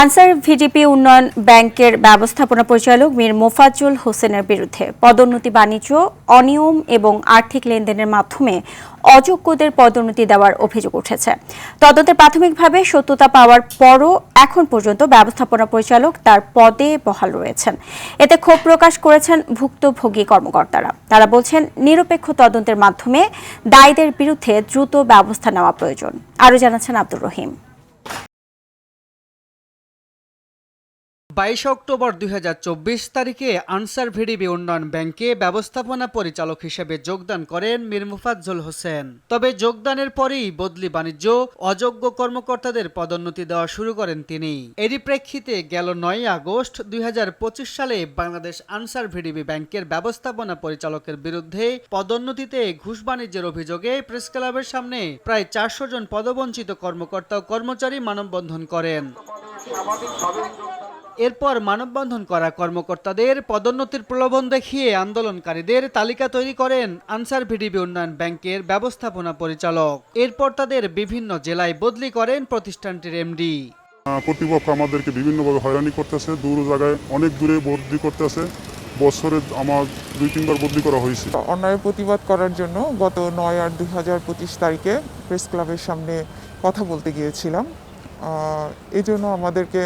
Answer VDP উন্নয়ন ব্যাংকের ব্যবস্থাপনা পরিচালক মীর মোফাজ্জল হোসেনের বিরুদ্ধে পদোন্নতি, বাণিজ্য অনিয়ম এবং আর্থিক লেনদেনের মাধ্যমে অযোগ্যদের পদোন্নতি দেওয়ার অভিযোগ উঠেছে। তদন্তে প্রাথমিকভাবে সত্যতা পাওয়ার পরও এখন পর্যন্ত ব্যবস্থাপনা পরিচালক তার পদে বহাল রয়েছেন। এতে ক্ষোভ প্রকাশ করেছেন ভুক্তভোগী কর্মকর্তারা। তারা বলছেন, নিরপেক্ষ তদন্তের মাধ্যমে দায়ীদের বিরুদ্ধে দ্রুত ব্যবস্থা নেওয়া প্রয়োজন। আরও জানাচ্ছেন আব্দুর রহিম। 22 অক্টোবর 2024 তারিখে আনসার ভিডিপি উন্নয়ন ব্যাংকে ব্যবস্থাপনা পরিচালক হিসেবে যোগদান করেন মীর মোফাজ্জল হোসেন। তবে যোগদানের পরেই বদলি, বাণিজ্য অযোগ্য কর্মকর্তাদের পদোন্নতি দেওয়া শুরু করেন তিনি। এরই প্রেক্ষিতে গেল 9 আগস্ট 2025 সালে বাংলাদেশ আনসার ভিডিপি ব্যাংকের ব্যবস্থাপনা পরিচালকের বিরুদ্ধে পদোন্নতিতে ঘুষ বাণিজ্যের অভিযোগে প্রেস ক্লাবের সামনে প্রায় 400 জন পদবঞ্চিত কর্মকর্তা ও কর্মচারী মানববন্ধন করেন। এরপর মানববন্ধন করা কর্মকর্তাদের পদোন্নতির প্রলোভন দেখিয়ে আন্দোলনকারীদের তালিকা তৈরি করেন আনসার ভিডিপি উন্নয়ন ব্যাংকের ব্যবস্থাপনা পরিচালক। এরপর তাদের বিভিন্ন জেলায় বদলি করেন প্রতিষ্ঠানটির এমডি। কর্তৃপক্ষ আমাদেরকে বিভিন্নভাবে হয়রানি করতেছে, দূর জায়গায় অনেক দূরে বদলি করতেছে। বছরে আমার 2-3 বার বদলি করা হয়েছে। অন্যায়ের প্রতিবাদ করার জন্য গত 9/8/2025 তারিখে প্রেস ক্লাবের সামনে কথা বলতে গিয়েছিলাম। এই জন্য আমাদেরকে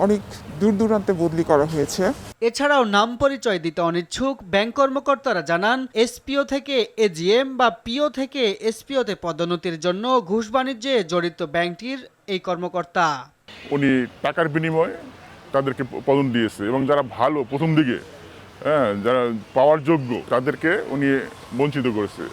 অনেক দূর দূরান্তে বদলি করা হয়েছে। এছাড়াও নাম পরিচয় দিতে অনিচ্ছুক ব্যাংক কর্মকর্তারা জানান, এসপিও থেকে এজিএম বা পিও থেকে এসপিওতে পদোন্নতির জন্য ঘুষ বাণিজ্যে জড়িত ব্যাংকটির এই কর্মকর্তা। উনি টাকার বিনিময়ে তাদেরকে পদোন্নতি দিয়েছে এবং যারা ভালো প্রথম দিকে যারা পাওয়ার যোগ্য তাদেরকে উনি বঞ্চিত করেছে।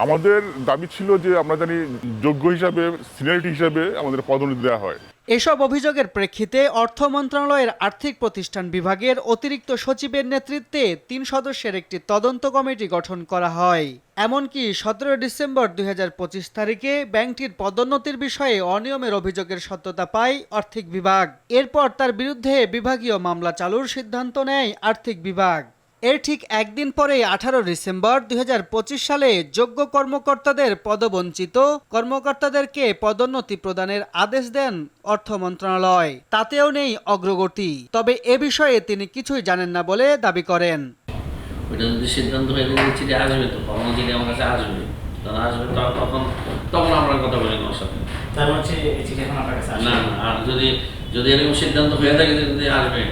আমাদের দাবি ছিল যে আমরা জানি যোগ্য হিসাবে, সিনিয়রিটি হিসাবে আমাদের পদোন্নতি দেওয়া হয়। এসব অভিযোগের প্রেক্ষিতে অর্থ মন্ত্রণালয়ের আর্থিক প্রতিষ্ঠান বিভাগের অতিরিক্ত সচিবের নেতৃত্বে 3 সদস্যের একটি তদন্ত কমিটি গঠন করা হয়। এমনকি 17 ডিসেম্বর 2025 তারিখে ব্যাংকটির পদোন্নতির বিষয়ে অনিয়মের অভিযোগের সত্যতা পায় আর্থিক বিভাগ। এরপর তার বিরুদ্ধে বিভাগীয় মামলা চালুর সিদ্ধান্ত নেয় আর্থিক বিভাগ। এর ঠিক একদিন পরে 18 ডিসেম্বর 2025 সালে যোগ্য কর্মকর্তাদের পদবঞ্চিত কর্মকর্তাদেরকে পদোন্নতি প্রদানের আদেশ দেন অর্থ মন্ত্রণালয়। তাতেও নেই অগ্রগতি। তবে এ বিষয়ে তিনি কিছুই জানেন না বলে দাবি করেন। ওইটা যদি সিদ্ধান্ত হয়ে চিঠি আসবে, তো কখনো চিঠি আমার কাছে আসবে, আসবে তখন আমরা কথা বলি ওর সাথে। না, আর যদি এরকম সিদ্ধান্ত হয়ে থাকে যদি আসবে,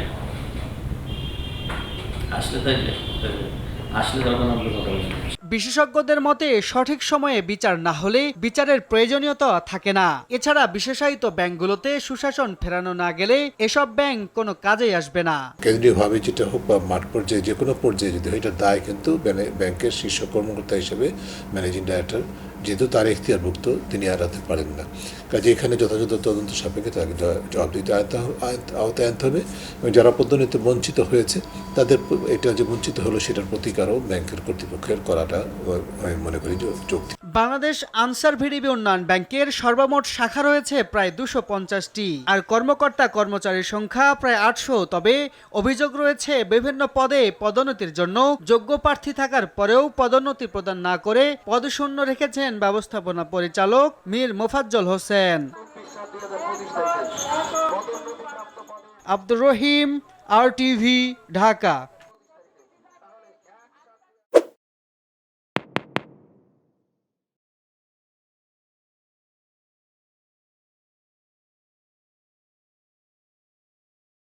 বিশেষজ্ঞদের মতে সঠিক সময়ে বিচার না হলে বিচারের প্রয়োজনীয়তা থাকে না। এছাড়া বিশেষায়িত ব্যাংকগুলোতে সুশাসন ফেরানো না গেলে এসব ব্যাংক কোনো কাজেই আসবে না। কেন্দ্রীয়ভাবে যেটা হোক বা মাঠ পর্যায়ে যে কোনো পর্যায়ে যদি হয়, এটার দায় কিন্তু ব্যাংকের শীর্ষ কর্মকর্তা হিসেবে ম্যানেজিং ডাইরেক্টর, যেহেতু তার এখতিয়ারভুক্ত, তিনি এড়াতে পারেন না। কাজে এখানে যথাযথ তদন্ত সাপেক্ষে তাকে জবাবদিহিতার আওতায় আনতে হবে এবং যারা পদোন্নতিতে বঞ্চিত হয়েছে তাদের এটা যে বঞ্চিত হলো সেটার প্রতিকারও ব্যাংকের কর্তৃপক্ষের করাটা আমি মনে করি যৌক্তিক। বাংলাদেশ আনসার ভিডিপি উন্নয়ন ব্যাংকের সর্বমোট শাখা রয়েছে প্রায় 250টি, আর কর্মকর্তা কর্মচারীর সংখ্যা প্রায় 800। তবে অভিযোগ রয়েছে বিভিন্ন পদে পদোন্নতির জন্য যোগ্য প্রার্থী থাকার পরেও পদোন্নতি প্রদান না করে পদশূন্য রেখেছেন ব্যবস্থাপনা পরিচালক মীর মোফাজ্জল হোসেন। আব্দুর রহিম, RTV, ঢাকা।